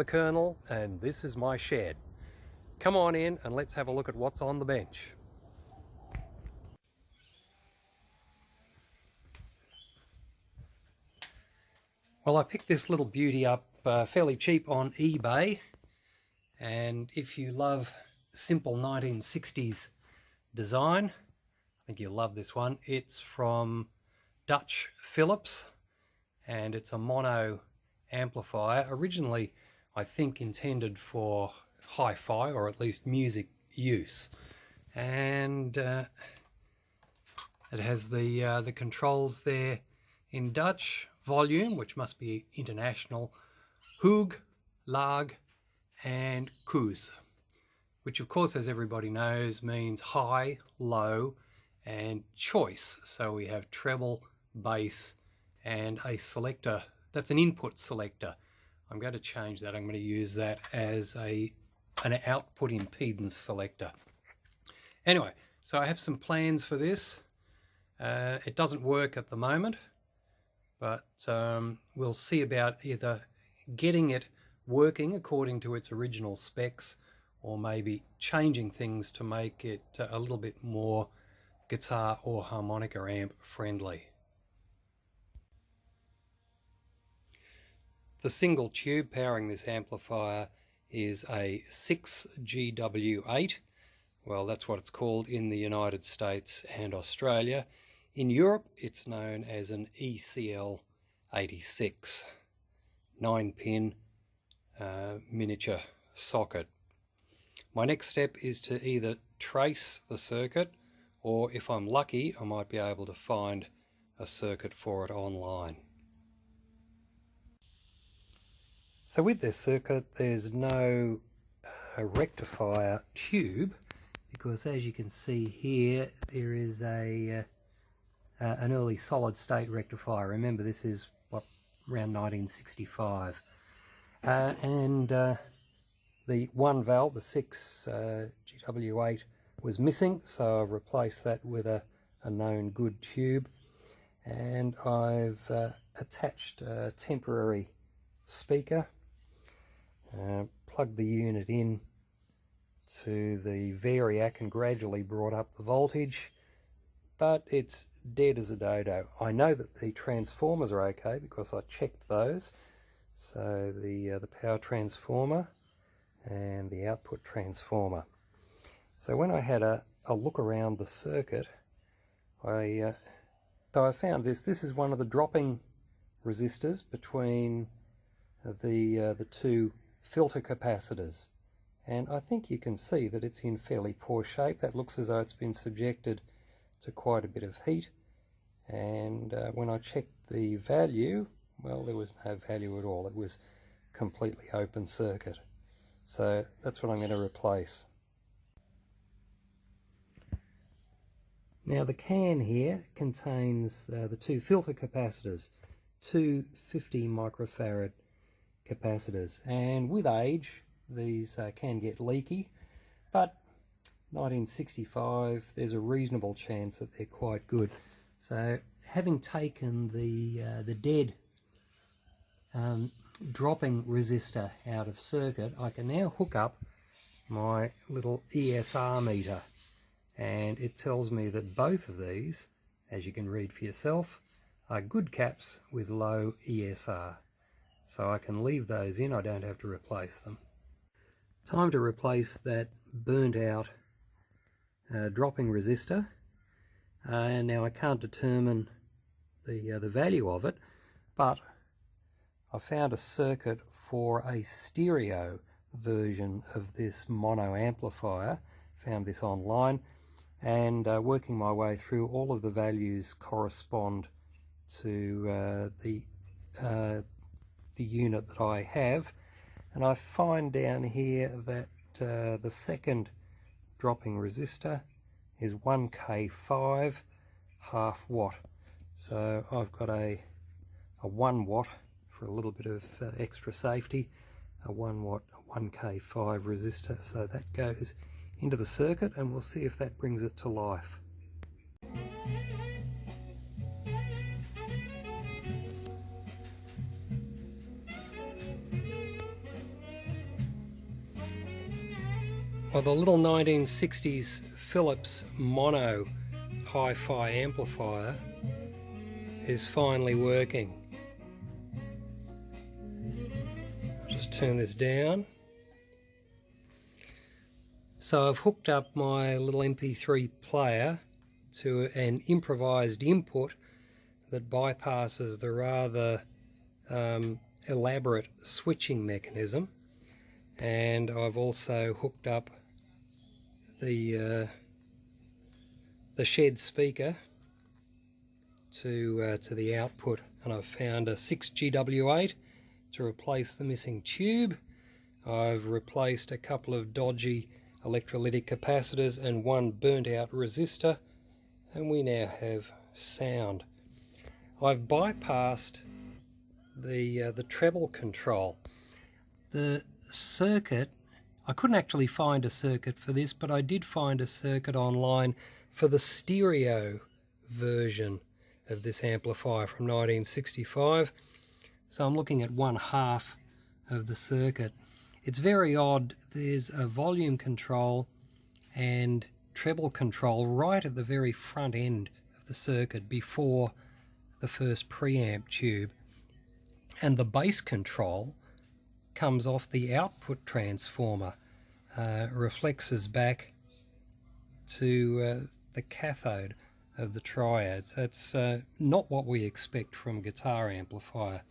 the Colonel, and this is my shed. Come on in and let's have a look at what's on the bench. Well, I picked this little beauty up fairly cheap on eBay, and if you love simple 1960s design, I think you'll love this one. It's from Dutch Philips, and it's a mono amplifier, originally I think intended for hi-fi or at least music use, and it has the controls there in Dutch: volume, which must be international, hoog, laag, and koers, which of course, as everybody knows, means high, low, and choice. So we have treble, bass, and a selector. That's an input selector. I'm going to change that. I'm going to use that as an output impedance selector. Anyway, so I have some plans for this. It doesn't work at the moment, but we'll see about either getting it working according to its original specs, or maybe changing things to make it a little bit more guitar or harmonica amp friendly. The single tube powering this amplifier is a 6GW8. Well, that's what it's called in the United States and Australia. In Europe, it's known as an ECL86, 9-pin miniature socket. My next step is to either trace the circuit, or if I'm lucky, I might be able to find a circuit for it online. So with this circuit, there's no rectifier tube, because as you can see here, there is an early solid state rectifier. Remember, this is around 1965. And the one valve, the 6GW8, was missing, so I've replaced that with a known good tube, and I've attached a temporary speaker, plugged the unit in to the variac and gradually brought up the voltage, but it's dead as a dodo. I know that the transformers are okay because I checked those. So the power transformer and the output transformer. So when I had a look around the circuit, I found this. This is one of the dropping resistors between the two filter capacitors, and I think you can see that it's in fairly poor shape. That looks as though it's been subjected to quite a bit of heat, and when I checked the value, well, there was no value at all. It was completely open circuit. So that's what I'm going to replace. Now the can here contains the two filter capacitors, two 50 microfarad capacitors, and with age these can get leaky, but 1965, there's a reasonable chance that they're quite good. So having taken the dead dropping resistor out of circuit, I can now hook up my little ESR meter, and it tells me that both of these, as you can read for yourself, are good caps with low ESR. So I can leave those in, I don't have to replace them. Time to replace that burnt out dropping resistor. And now I can't determine the value of it, but I found a circuit for a stereo version of this mono amplifier. Found this online, and working my way through, all of the values correspond to the unit that I have, and I find down here that the second dropping resistor is 1K5 half watt. So I've got a 1 watt for a little bit of extra safety, a 1 watt 1K5 resistor. So that goes into the circuit, and we'll see if that brings it to life. Well, the little 1960s Philips mono hi-fi amplifier is finally working. I'll just turn this down. So I've hooked up my little MP3 player to an improvised input that bypasses the rather elaborate switching mechanism, and I've also hooked up the shed speaker to the output, and I've found a 6GW8 to replace the missing tube. I've replaced a couple of dodgy electrolytic capacitors and one burnt out resistor, and we now have sound. I've bypassed the treble control. The circuit, I couldn't actually find a circuit for this, but I did find a circuit online for the stereo version of this amplifier from 1965. So I'm looking at one half of the circuit. It's very odd. There's a volume control and treble control right at the very front end of the circuit before the first preamp tube, and the bass control comes off the output transformer, reflexes back to the cathode of the triads. That's not what we expect from a guitar amplifier,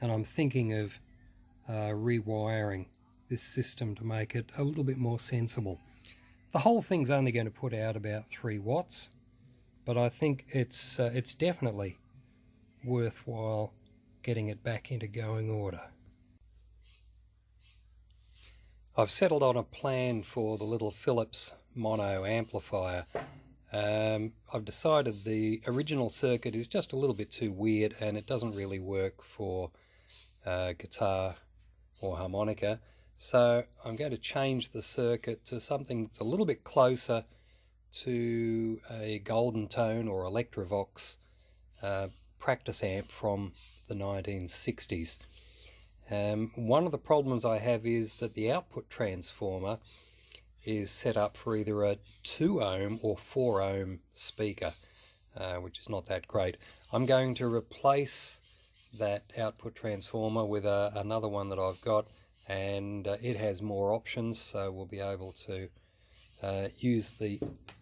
and I'm thinking of rewiring this system to make it a little bit more sensible. The whole thing's only going to put out about 3 watts, but I think it's definitely worthwhile getting it back into going order. I've settled on a plan for the little Philips mono amplifier. I've decided the original circuit is just a little bit too weird and it doesn't really work for guitar or harmonica, so I'm going to change the circuit to something that's a little bit closer to a Golden Tone or Electrovox practice amp from the 1960s. One of the problems I have is that the output transformer is set up for either a 2 ohm or 4 ohm speaker, which is not that great. I'm going to replace that output transformer with another one that I've got, and it has more options, so we'll be able to use the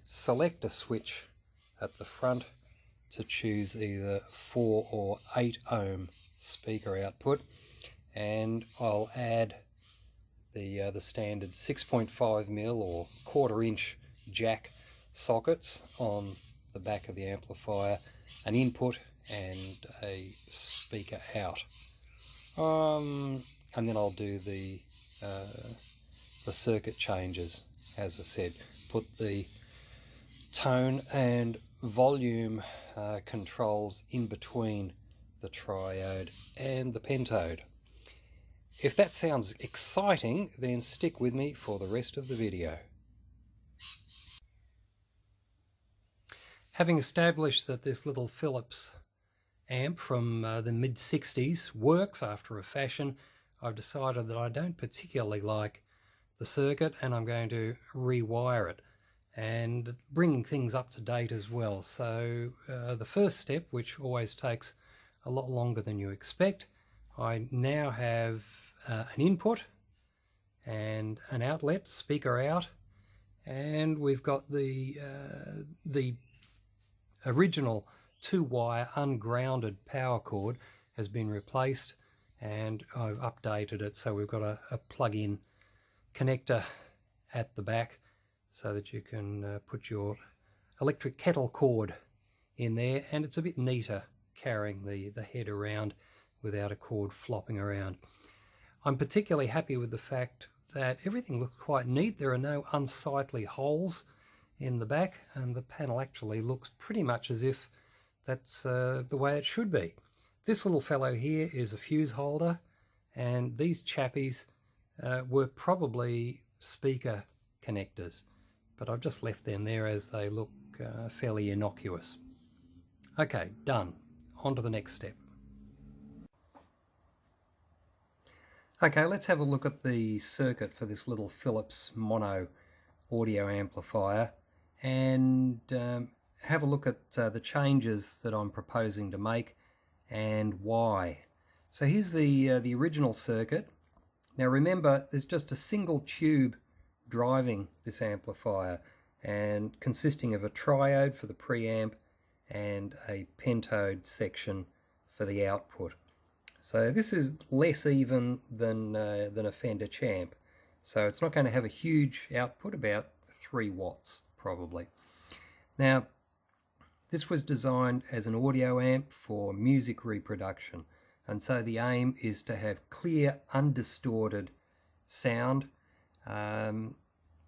selector switch at the front to choose either 4 or 8 ohm speaker output, and I'll add the standard 6.5mm or 1/4 inch jack sockets on the back of the amplifier, an input and a speaker out, and then I'll do the circuit changes. As I said, put the tone and volume controls in between the triode and the pentode. If that sounds exciting, then stick with me for the rest of the video. Having established that this little Philips amp from the mid-60s works after a fashion, I've decided that I don't particularly like the circuit and I'm going to rewire it and bring things up to date as well. So the first step, which always takes a lot longer than you expect, I now have an input and an outlet, speaker out, and we've got the original 2-wire ungrounded power cord has been replaced, and I've updated it so we've got a plug-in connector at the back so that you can put your electric kettle cord in there, and it's a bit neater carrying the head around without a cord flopping around. I'm particularly happy with the fact that everything looks quite neat. There are no unsightly holes in the back, and the panel actually looks pretty much as if that's the way it should be. This little fellow here is a fuse holder, and these chappies were probably speaker connectors, but I've just left them there as they look fairly innocuous. Okay, done. On to the next step. Okay, let's have a look at the circuit for this little Philips mono audio amplifier and have a look at the changes that I'm proposing to make and why. So here's the original circuit. Now remember, there's just a single tube driving this amplifier and consisting of a triode for the preamp and a pentode section for the output. So this is less even than a Fender Champ. So it's not going to have a huge output, about 3 watts probably. Now, this was designed as an audio amp for music reproduction, and so the aim is to have clear, undistorted sound,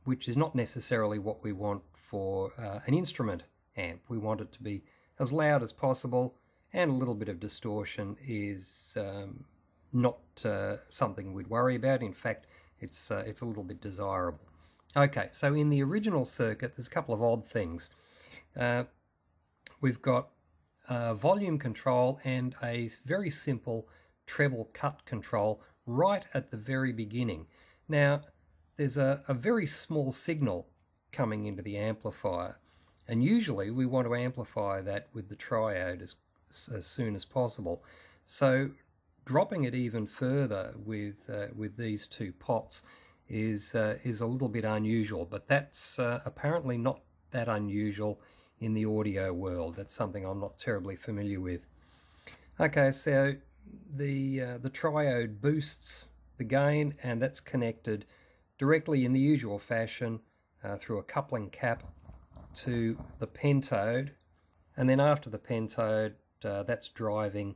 which is not necessarily what we want for an instrument amp. We want it to be as loud as possible, and a little bit of distortion is not something we'd worry about. In fact, it's a little bit desirable. Okay, so in the original circuit, there's a couple of odd things. We've got volume control and a very simple treble cut control right at the very beginning. Now, there's a very small signal coming into the amplifier, and usually we want to amplify that with the triode as soon as possible. So dropping it even further with these 2 pots is a little bit unusual, but that's apparently not that unusual in the audio world. That's something I'm not terribly familiar with. Okay, so the triode boosts the gain, and that's connected directly in the usual fashion through a coupling cap to the pentode, and then after the pentode, that's driving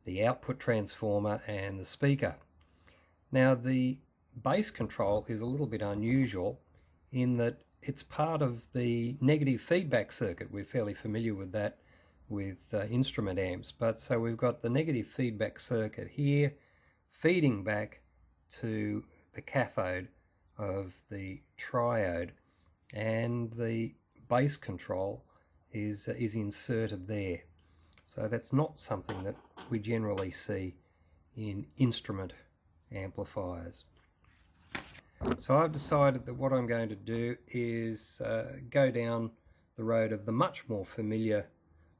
the output transformer and the speaker. Now, the bass control is a little bit unusual in that it's part of the negative feedback circuit. We're fairly familiar with that with instrument amps, but so we've got the negative feedback circuit here feeding back to the cathode of the triode, and the bass control is inserted there. So that's not something that we generally see in instrument amplifiers. So I've decided that what I'm going to do is go down the road of the much more familiar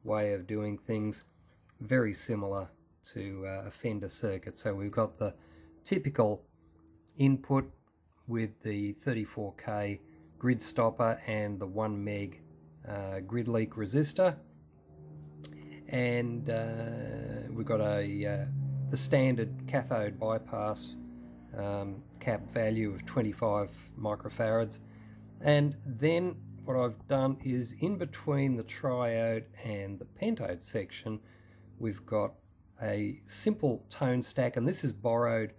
way of doing things, very similar to a Fender circuit. So we've got the typical input with the 34K grid stopper and the 1 meg grid leak resistor, and we've got the standard cathode bypass cap value of 25 microfarads, and then what I've done is in between the triode and the pentode section we've got a simple tone stack, and this is borrowed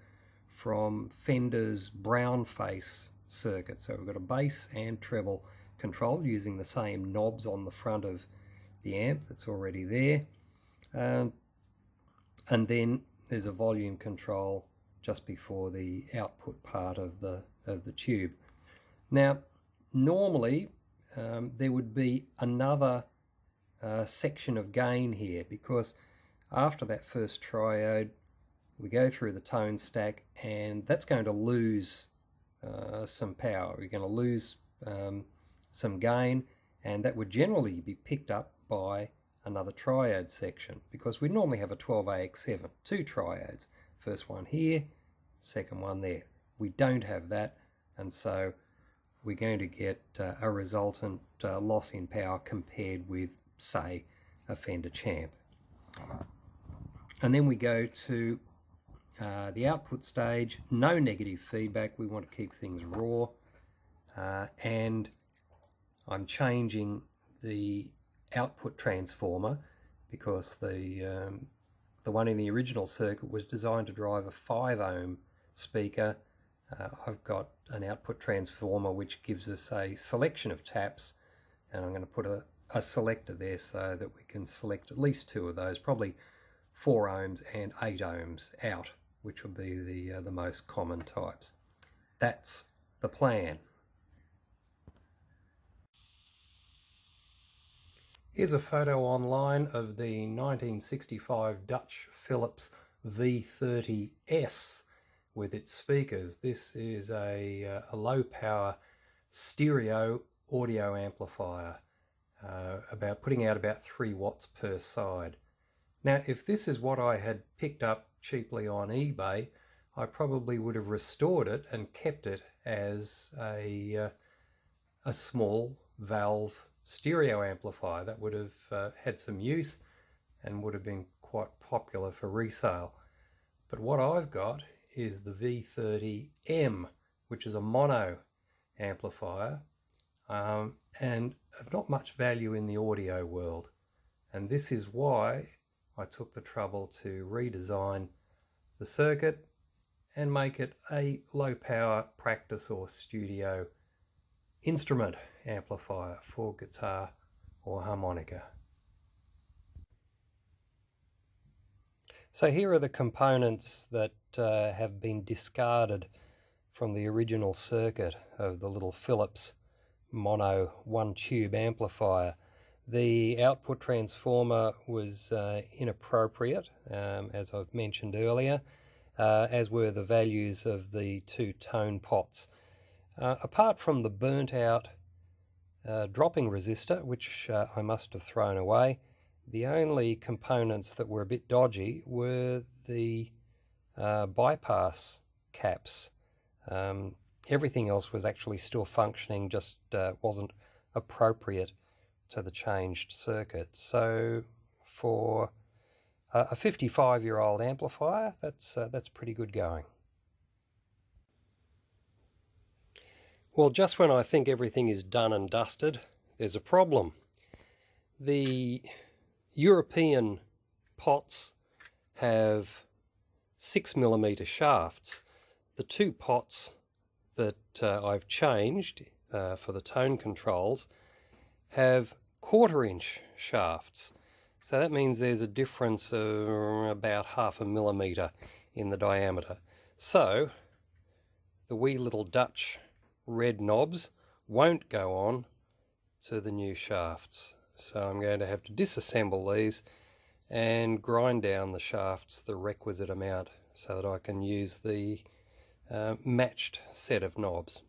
from Fender's brown face circuit. So we've got a bass and treble control using the same knobs on the front of the amp that's already there, and then there's a volume control just before the output part of the tube. Now, normally there would be another section of gain here, because after that first triode we go through the tone stack, and that's going to lose some power. We're going to lose some gain, and that would generally be picked up by another triode section, because we normally have a 12AX7, 2 triodes, first one here, second one there. We don't have that, and so we're going to get a resultant loss in power compared with, say, a Fender Champ. And then we go to the output stage, no negative feedback. We want to keep things raw, and I'm changing the output transformer because the one in the original circuit was designed to drive a 5 ohm speaker. I've got an output transformer which gives us a selection of taps, and I'm going to put a selector there so that we can select at least 2 of those, probably 4 ohms and 8 ohms out, which will be the most common types. That's the plan. Here's a photo online of the 1965 Dutch Philips V30S with its speakers. This is a low power stereo audio amplifier, about putting out about 3 watts per side. Now, if this is what I had picked up cheaply on eBay, I probably would have restored it and kept it as a small valve stereo amplifier. That would have had some use and would have been quite popular for resale. But what I've got is the V30M, which is a mono amplifier, and of not much value in the audio world. And this is why I took the trouble to redesign the circuit and make it a low power practice or studio instrument amplifier for guitar or harmonica. So here are the components that have been discarded from the original circuit of the little Philips mono 1-tube amplifier. The output transformer was inappropriate, as I've mentioned earlier, as were the values of the 2 tone pots. Apart from the burnt out dropping resistor, which I must have thrown away, the only components that were a bit dodgy were the bypass caps. Everything else was actually still functioning, just wasn't appropriate to the changed circuit. So for a 55-year-old amplifier, that's pretty good going. Well, just when I think everything is done and dusted, there's a problem. The European pots have 6mm shafts. The 2 pots that I've changed for the tone controls have 1/4-inch shafts. So that means there's a difference of about 0.5 millimeter in the diameter. So the wee little Dutch red knobs won't go on to the new shafts. So I'm going to have to disassemble these and grind down the shafts the requisite amount so that I can use the matched set of knobs.